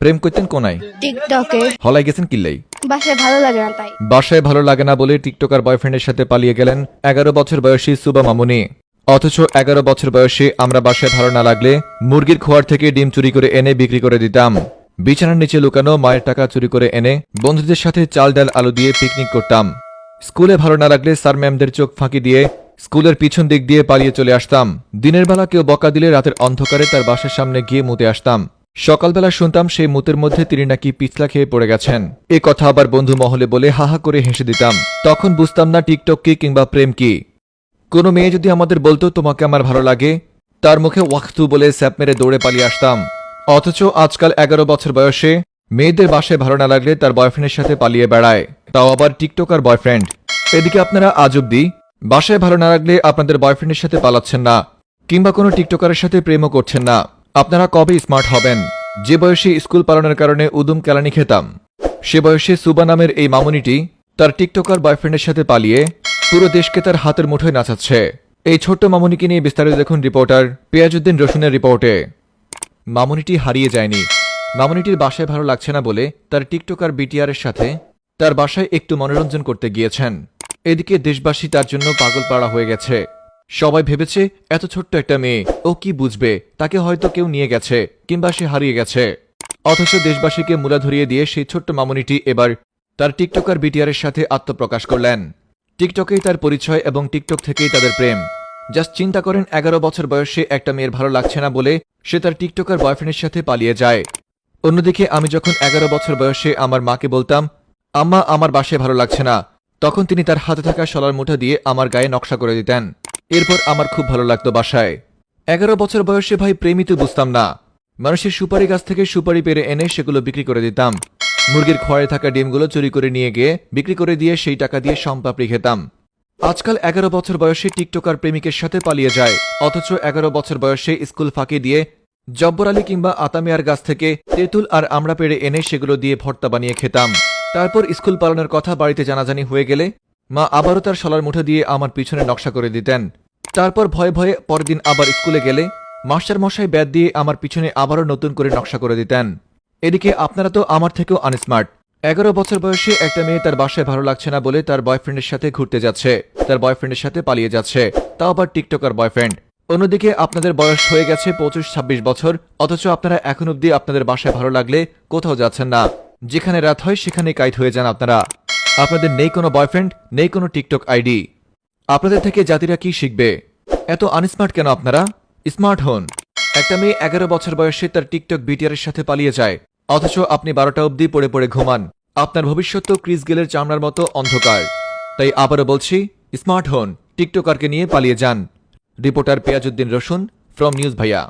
প্রেম করতেন কোনায়? টিকটকে। হলাই গেছেন কিল্লাই? বাসায় ভালো লাগে না তাই। বাসায় ভালো লাগে না বলে টিকটকার বয়ফ্রেন্ডের সাথে পালিয়ে গেলেন 11 বছর বয়সী সুবা মামুনি। অথচ 11 বছর বয়সে আমরা বাসায় ভালো না লাগলে মুরগির খোয়ার থেকে ডিম চুরি করে এনে বিক্রি করে দিতাম। বিছানার নিচে লুকানো মায়ের টাকা চুরি করে এনে বন্ধুদের সাথে চাল ডাল আলু দিয়ে পিকনিক করতাম। স্কুলে ভালো না লাগলে স্যার ম্যামদের চোখ ফাঁকি দিয়ে স্কুলের পিছন দিক দিয়ে পালিয়ে চলে আসতাম। দিনের বেলা কেউ বকা দিলে রাতের অন্ধকারে তার বাসার সামনে গিয়ে মুতে আসতাম। সকালবেলা শুনতাম সেই মুতের মধ্যে তিনি নাকি পিছলা খেয়ে পড়ে গেছেন। এ কথা আবার বন্ধু মহলে বলে হাহা করে হেসে দিতাম। তখন বুঝতাম না টিকটক কি কিংবা প্রেম কি। কোনো মেয়ে যদি আমাদের বলতো তোমাকে আমার ভালো লাগে, তার মুখে ওয়াক্তু বলে স্যাপ মেরে দৌড়ে পালিয়ে আসতাম। অথচ আজকাল 11 বছর বয়সে মেয়েদের বাসায় ভালো না লাগলে তার বয়ফ্রেন্ডের সাথে পালিয়ে বেড়ায়, তাও আবার টিকটকার বয়ফ্রেন্ড। এদিকে আপনারা আজ অব্দি বাসায় ভালো না লাগলে আপনাদের বয়ফ্রেন্ডের সাথে পালাচ্ছেন না, কিংবা কোনো টিকটকারের সাথে প্রেমও করছেন না। আপনারা কবে স্মার্ট হবেন? যে বয়সে স্কুল পালনের কারণে উদুম কেলানি খেতাম, সে বয়সে সুবা নামের এই মামুনিটি তার টিকটকার বয়ফ্রেন্ডের সাথে পালিয়ে পুরো দেশকে তার হাতের মুঠোয় নাচাচ্ছে। এই ছোট্ট মামুনিকে নিয়ে বিস্তারিত দেখুন রিপোর্টার পেয়াজউদ্দিন রসুনের রিপোর্টে। মামুনিটি হারিয়ে যায়নি। মামুনিটির বাসায় ভালো লাগছে না বলে তার টিকটকার বিটিআরের সাথে তার বাসায় একটু মনোরঞ্জন করতে গিয়েছেন। এদিকে দেশবাসী তার জন্য পাগল পাড়া হয়ে গেছে। সবাই ভেবেছে এত ছোট্ট একটা মেয়ে, ও কি বুঝবে, তাকে হয়তো কেউ নিয়ে গেছে কিংবা সে হারিয়ে গেছে। অথচ দেশবাসীকে মূলা ধরিয়ে দিয়ে সেই ছোট্ট মামুনিটি এবার তার টিকটকার বিটিআরের সাথে আত্মপ্রকাশ করলেন। টিকটকেই তার পরিচয় এবং টিকটক থেকেই তাদের প্রেম। জাস্ট চিন্তা করেন, 11 বছর বয়সে একটা মেয়ের ভালো লাগছে না বলে সে তার টিকটকার বয়ফ্রেন্ডের সাথে পালিয়ে যায়। অন্যদিকে আমি যখন 11 বছর বয়সে আমার মাকে বলতাম, আম্মা আমার বাসায় ভালো লাগছে না, তখন তিনি তার হাতে থাকা শলার মুঠা দিয়ে আমার গায়ে নকশা করে দিতেন। এরপর আমার খুব ভালো লাগতো বাসায়। 11 বছর বয়সে ভাই প্রেমই তো বুঝতাম না। মানুষের সুপারি গাছ থেকে সুপারি পেরে এনে সেগুলো বিক্রি করে দিতাম। মুরগির খোয়ারে থাকা ডিমগুলো চুরি করে নিয়ে গিয়ে বিক্রি করে দিয়ে সেই টাকা দিয়ে সম্পাপড়ি খেতাম। আজকাল 11 বছর বয়সে টিকটকার প্রেমিকের সাথে পালিয়ে যায়। অথচ 11 বছর বয়সে স্কুল ফাঁকি দিয়ে জব্বর আলী কিংবা আতামিয়ার গাছ থেকে তেঁতুল আর আমড়া পেড়ে এনে সেগুলো দিয়ে ভর্তা বানিয়ে খেতাম। তারপর স্কুল পালনের কথা বাড়িতে জানাজানি হয়ে গেলে মা আবারও তার শলার মুঠো দিয়ে আমার পিছনে নকশা করে দিতেন। তারপর ভয়ে ভয়ে পরদিন আবার স্কুলে গেলে মাস্টার মশাই ব্যাট দিয়ে আমার পিছনে আবারও নতুন করে নকশা করে দিতেন। এদিকে আপনারা তো আমার থেকেও আনস্মার্ট। 11 বছর বয়সে একটা মেয়ে তার বাসায় ভালো লাগছে না বলে তার বয়ফ্রেন্ডের সাথে ঘুরতে যাচ্ছে, তার বয়ফ্রেন্ডের সাথে পালিয়ে যাচ্ছে, তাও আবার টিকটকার বয়ফ্রেন্ড। অন্যদিকে আপনাদের বয়স হয়ে গেছে 25-26 বছর, অথচ আপনারা এখন অব্দি আপনাদের বাসায় ভালো লাগলে কোথাও যাচ্ছেন না। যেখানে রাত হয় সেখানে কাইট হয়ে যান আপনারা। আপনাদের নেই কোনো বয়ফ্রেন্ড, নেই কোনো টিকটক আইডি। আপনাদের থেকে জাতিরা কি শিখবে? এত আনস্মার্ট কেন আপনারা? স্মার্ট হন। একটা মেয়ে 11 বছর বয়সে তার টিকটক বিটিআরের সাথে পালিয়ে যায়, অথচ আপনি 12টা অবধি পড়ে পড়ে ঘুমান। আপনার ভবিষ্যৎ তো ক্রিস গেলের চামড়ার মতো অন্ধকার। তাই আবারও বলছি, স্মার্ট হন, টিকটকারকে নিয়ে পালিয়ে যান। রিপোর্টার পেয়াজউদ্দিন রসুন ফ্রম নিউজ ভাইয়া।